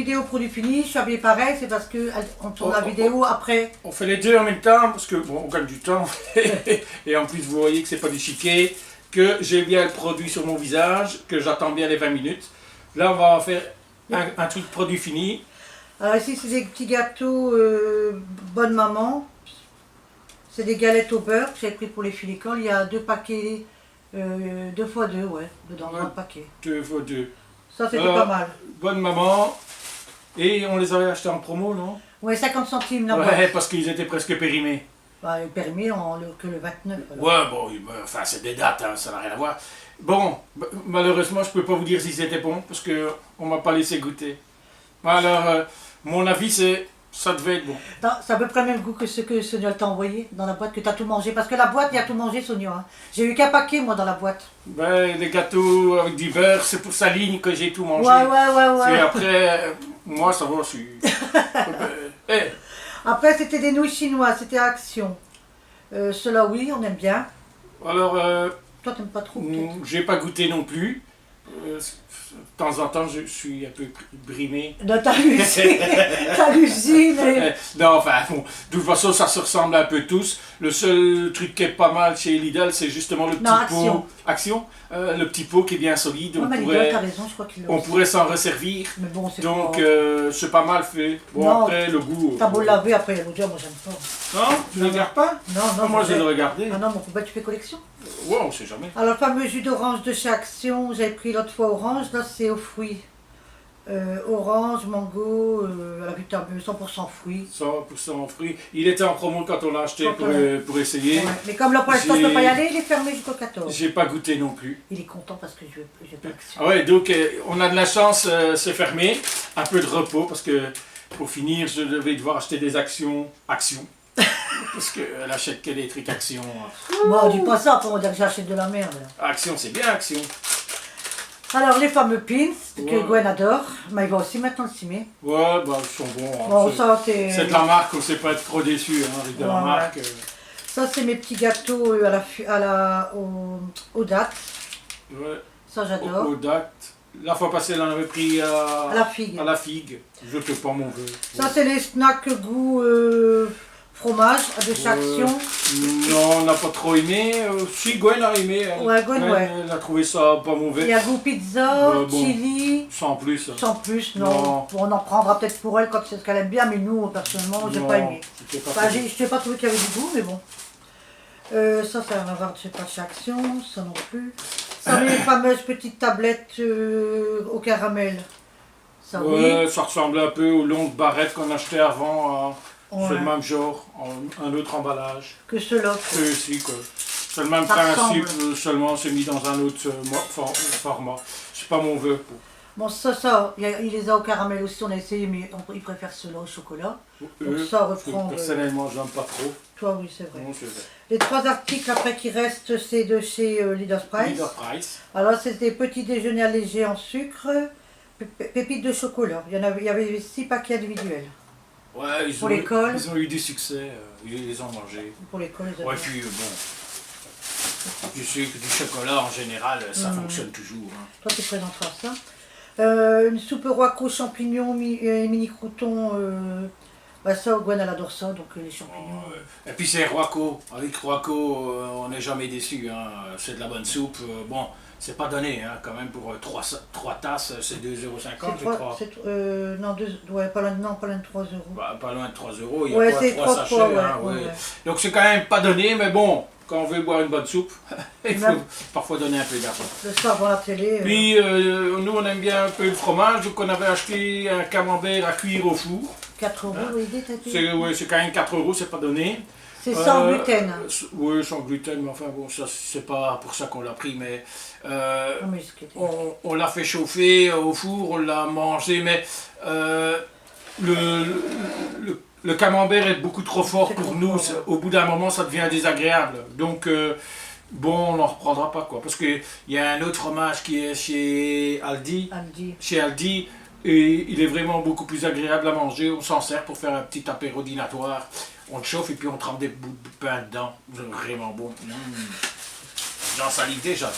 vidéo produit fini, je suis habillée pareil, c'est parce qu'on tourne la vidéo après. On fait les deux en même temps, parce que bon, on gagne du temps. Et en plus, vous voyez que c'est pas du chiquet, que j'ai bien le produit sur mon visage, que j'attends bien les 20 minutes. Là, on va faire un truc produit fini. Alors ici, c'est des petits gâteaux Bonne Maman. C'est des galettes au beurre que j'ai pris pour les filles d'école. Il y a 2 paquets, 2 fois 2, ouais, dedans, dans un paquet. 2 fois 2. Ça, c'était pas mal. Bonne Maman. Et on les avait achetés en promo, non? Ouais, 50 centimes la Ouais, boîte. parce qu'ils étaient presque périmés. Bah, périmé que le 29. Alors. Ouais, bon, enfin, c'est des dates, hein, ça n'a rien à voir. Bon, malheureusement, je peux pas vous dire si c'était bon, parce qu'on m'a pas laissé goûter. Alors, mon avis, c'est ça devait être bon. C'est à peu près le même goût que ce que Sonia t'a envoyé dans la boîte, que tu as tout mangé. Parce que la boîte, il y a tout mangé, Sonia. Hein. J'ai eu qu'un paquet, moi, dans la boîte. Ben, les gâteaux avec du beurre, c'est pour sa ligne que j'ai tout mangé. Ouais. Et après, moi, ça va, je suis... hey. Après, c'était des nouilles chinoises, c'était Action. Cela, oui, on aime bien. Alors, toi, t'aimes pas trop, j'ai pas goûté non plus. De temps en temps, je suis un peu brimé. Dans ta l'usine. Non, enfin, bon, de toute façon, ça se ressemble un peu tous. Le seul truc qui est pas mal chez Lidl, c'est justement le petit pot. Action. Le petit pot qui est bien solide. Ouais, Lidl, t'as raison, je crois qu'il on pourrait s'en resservir. Mais bon, c'est donc, c'est pas mal fait. Bon, non, après, le goût. T'as beau le laver, après, il y a l'odeur, moi, j'aime pas. Non, tu ne regardes pas? Non, moi, je vais le regarder. Ah non, mon poubelle, tu fais collection? Ouais, on sait jamais. Alors, le fameux jus d'orange de chez Action, j'avais pris l'autre fois orange, là, c'est aux fruits. Orange, mango, la vitamine 100% fruits. 100% fruits. Il était en promo quand on l'a acheté pour essayer. Ouais. Mais comme là pour l'instant je ne peux pas y aller, il est fermé jusqu'au 14. J'ai pas goûté non plus. Il est content parce que je pas Action. Ah ouais, donc on a de la chance, c'est fermé. Un peu de repos parce que pour finir, je devais devoir acheter des actions. Parce qu'elle achète que des trucs Action. Bon, dis pas ça pour dire que j'achète de la merde. Action, c'est bien Action. Alors, les fameux pins que Gwen adore, mais il va aussi maintenant le cimer. Ouais, bah, ils sont bons. Hein. Bon, c'est de la marque, on ne sait pas être trop déçu hein, avec de la marque. Ça, c'est mes petits gâteaux aux dattes. Ouais. Ça, j'adore. Aux dattes. La fois passée, elle en avait pris à la figue. À la figue. Je ne fais pas mon vœu. Ça, c'est les snacks goût fromage de chez Action. Non, on n'a pas trop aimé. Si, Gwen a aimé. Elle a trouvé ça pas mauvais. Il y a goût pizza, chili. Sans plus. Sans plus, non. Bon, on en prendra peut-être pour elle quand c'est ce qu'elle aime bien, mais nous, personnellement, j'ai pas aimé. Je n'ai pas trouvé qu'il y avait du goût, mais bon. Ça va avoir, je sais pas, chez Action, ça non plus. Ça, les fameuses petites tablettes au caramel. Ça, oui. Ça ressemble un peu aux longues barrettes qu'on achetait avant. C'est le même genre, un autre emballage. Que ceux-là. Ceux-ci, quoi. C'est le même principe, seulement c'est mis dans un autre format. C'est pas mon vœu. Bon, ça, il les a au caramel aussi, on a essayé, mais il préfère ceux-là au chocolat. Donc ça reprend. Personnellement, j'aime pas trop. Toi, oui, c'est vrai. Non, c'est vrai. Les 3 articles après qui restent, c'est de chez Leader Price. Alors, c'est des petits déjeuners allégés en sucre, pépites de chocolat. Il y avait 6 paquets individuels. Ouais, pour l'école. Ils ont eu du succès, ils les ont mangés. Pour l'école, ouais, puis bon, je sais que du chocolat en général, ça fonctionne toujours. Hein. Toi, tu présenteras ça. Une soupe roico champignons et mini croutons. Ça, Gwen, elle adore ça, donc les champignons. Et puis c'est Roico. Avec Roico, on n'est jamais déçu. Hein. C'est de la bonne soupe. Bon, c'est pas donné, hein, quand même, pour 3 tasses, c'est 2,50 €, je crois. Non, pas loin de 3 €. Bah, pas loin de 3 €, il y a 3 sachets. Ouais. Donc c'est quand même pas donné, mais bon, quand on veut boire une bonne soupe, il faut parfois donner un peu d'argent. Le soir avant la télé. Puis nous, on aime bien un peu le fromage, donc on avait acheté un camembert à cuire au four. 4 €, c'est quand même 4 €, c'est pas donné. C'est sans gluten. Oui, sans gluten, mais enfin bon, ça c'est pas pour ça qu'on l'a pris, mais on l'a fait chauffer au four, on l'a mangé, mais le camembert est beaucoup trop fort pour nous. Au bout d'un moment, ça devient désagréable. Donc bon, on n'en reprendra pas quoi, parce qu'il y a un autre fromage qui est chez Aldi. Chez Aldi. Et il est vraiment beaucoup plus agréable à manger. On s'en sert pour faire un petit apéro dînatoire. On le chauffe et puis on trempe des bouts de pain dedans. C'est vraiment bon. J'en salive déjà.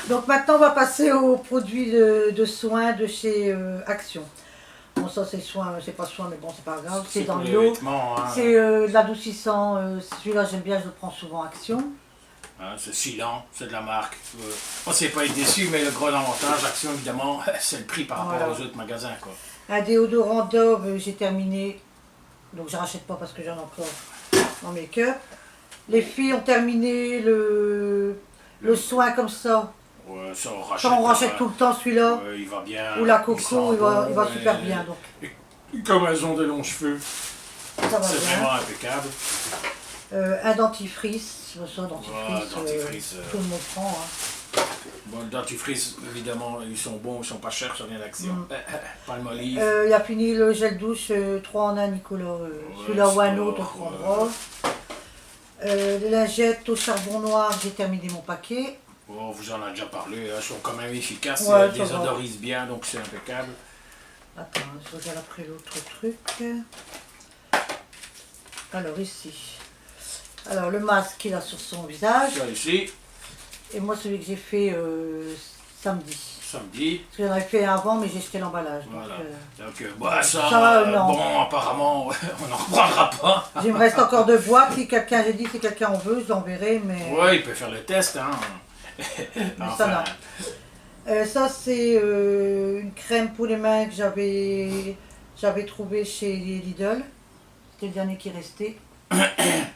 Donc maintenant on va passer aux produits de soins de chez Action. On bon, ça c'est soin, c'est pas soin, mais bon, c'est pas grave. C'est dans pour les l'eau. vêtements, hein. C'est de l'adoucissant. Celui-là, j'aime bien, je le prends souvent Action. Hein, c'est Silan, c'est de la marque. On ne sait pas être déçu, mais le gros avantage, Action, évidemment, c'est le prix par rapport Voilà. aux autres magasins, quoi. Un déodorant Dove, j'ai terminé. Donc, je rachète pas parce que j'en ai encore en make-up. Les filles ont terminé le soin comme ça. Ouais, ça, Ça, on rachète tout le temps celui-là. Ouais, il va bien. Ou la il coco, sent il va bon, super bien. Donc, Comme elles ont de longs cheveux, ça va c'est bien. vraiment impeccable. Un dentifrice. Ça, dentifrice, Ouais, dentifrice, tout le monde prend. Hein. Bon, le dentifrice, évidemment, ils sont bons, ils sont pas chers, ça vient d'Action. Palmolive. Il a fini le gel douche 3 en 1, Nicolas. Celui-là ou un autre, on prendra. Les lingettes au charbon noir, j'ai terminé mon paquet. Oh, vous en avez déjà parlé, elles sont quand même efficaces, Ouais, elles désodorisent bien, donc c'est impeccable. Attends, je regarde après l'autre truc. Alors ici. Alors le masque qu'il a sur son visage. Ça ici, Et moi celui que j'ai fait samedi. samedi. Parce que j'en avais fait un avant mais j'ai jeté l'emballage. Voilà. Donc, Donc, bah, ça, non. bon, apparemment, on n'en reprendra pas. il me reste encore 2 boîtes. Si quelqu'un, j'ai dit si quelqu'un en veut, je l'enverrai. Mais, Ouais, il peut faire le test, hein. mais ça non. Ça c'est une crème pour les mains que j'avais trouvé chez Lidl. C'était le dernier qui restait.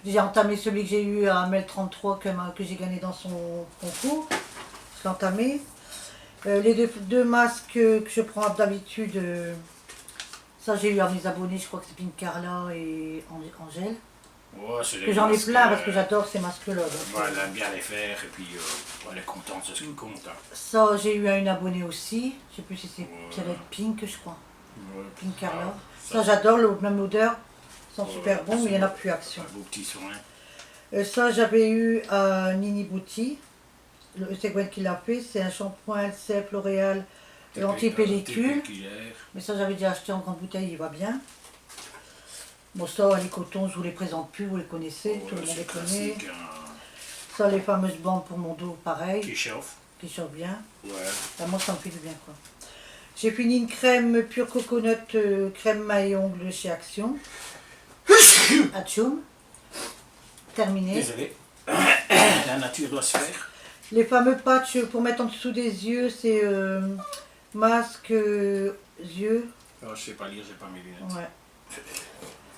J'ai entamé celui que j'ai eu à Mel 33 que j'ai gagné dans son concours. Je l'ai entamé. Les deux masques que je prends d'habitude, ça j'ai eu à mes abonnés, je crois que c'est Pink Carla et Angèle. Ouais, c'est Que j'en ai plein parce que j'adore ces masques-là. Ouais, elle aime bien les faire et puis elle est contente, c'est ce qui compte. Hein. Ça j'ai eu à une abonnée aussi. Je sais plus si c'est ça doit être Pink, je crois. Ouais, Pink Carla. ah, Ça j'adore, même l'odeur. Ils sont super bons, mais il n'y en a plus Action. Un beau petit soin. Ça j'avais eu à Nini Bouti. C'est Gwen qui l'a fait. C'est un shampoing LCF L'Oréal anti-pellicule. Mais ça j'avais déjà acheté en grande bouteille, il va bien. Bon ça, les cotons, je vous les présente plus, vous les connaissez, tout le monde les connaît. Ça, les fameuses bandes pour mon dos, pareil. Qui chauffe. Qui chauffent bien. Ouais. Enfin, moi ça me fait du bien quoi. J'ai fini une crème pure coconut, crème main et ongles chez Action. Atchoum. Terminé. Désolé. La nature doit se faire. Les fameux patchs pour mettre en dessous des yeux, c'est masque yeux. Oh, je sais pas lire, j'ai pas mes lunettes. Ouais.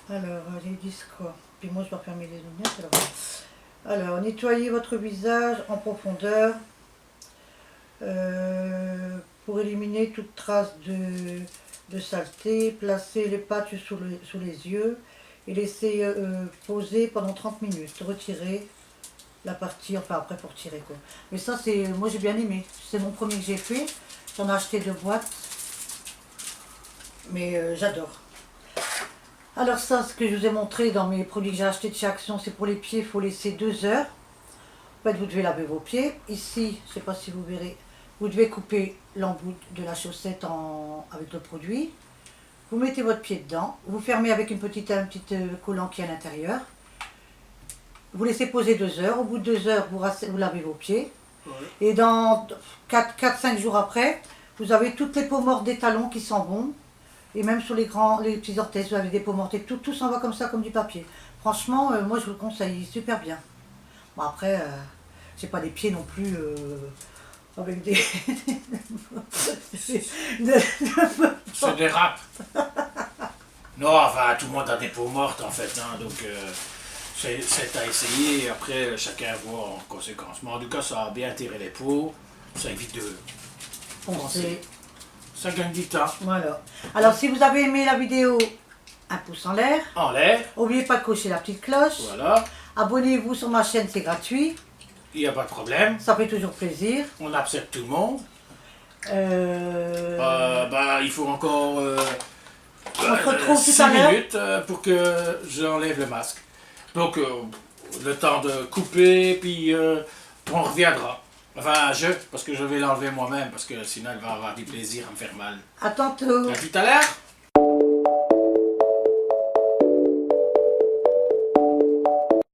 Alors, ils disent quoi? Puis moi, je dois fermer les lunettes. Alors, nettoyez votre visage en profondeur pour éliminer toute trace de saleté. Placez les patchs sous les yeux et laissez poser pendant 30 minutes. Retirez la partie, enfin après pour tirer quoi. Mais ça, c'est, moi j'ai bien aimé. C'est mon premier que j'ai fait. J'en ai acheté 2 boîtes. Mais j'adore. Alors ça, ce que je vous ai montré dans mes produits que j'ai achetés de chez Action, c'est pour les pieds, il faut laisser 2 heures. En fait, vous devez laver vos pieds. Ici, je ne sais pas si vous verrez, vous devez couper l'embout de la chaussette avec le produit. Vous mettez votre pied dedans, vous fermez avec un petit collant qui est à l'intérieur. Vous laissez poser 2 heures. Au bout de 2 heures, vous lavez vos pieds. Ouais. Et dans 4-5 jours après, vous avez toutes les peaux mortes des talons qui s'en vont. Et même sur les petits orteils, vous avez des peaux mortes. Tout s'en va comme ça, comme du papier. Franchement, moi je vous le conseille, super bien. Bon après, j'ai pas des pieds non plus avec des... Ça dérape. Non, enfin, tout le monde a des peaux mortes en fait, hein, donc... c'est à essayer, après chacun voit en conséquence. Mais en tout cas, ça a bien attiré les peaux, ça évite de penser. Ça gagne du temps. Voilà. Alors, si vous avez aimé la vidéo, un pouce en l'air. En l'air. N'oubliez pas de cocher la petite cloche. Voilà. Abonnez-vous sur ma chaîne, c'est gratuit. Il n'y a pas de problème. Ça fait toujours plaisir. On accepte tout le monde. Il faut encore on se retrouve 6 tout à l'heure. minutes pour que j'enlève le masque. Donc, le temps de couper, puis on reviendra. Enfin, parce que je vais l'enlever moi-même, parce que sinon elle va avoir du plaisir à me faire mal. À tantôt. À tout à l'heure.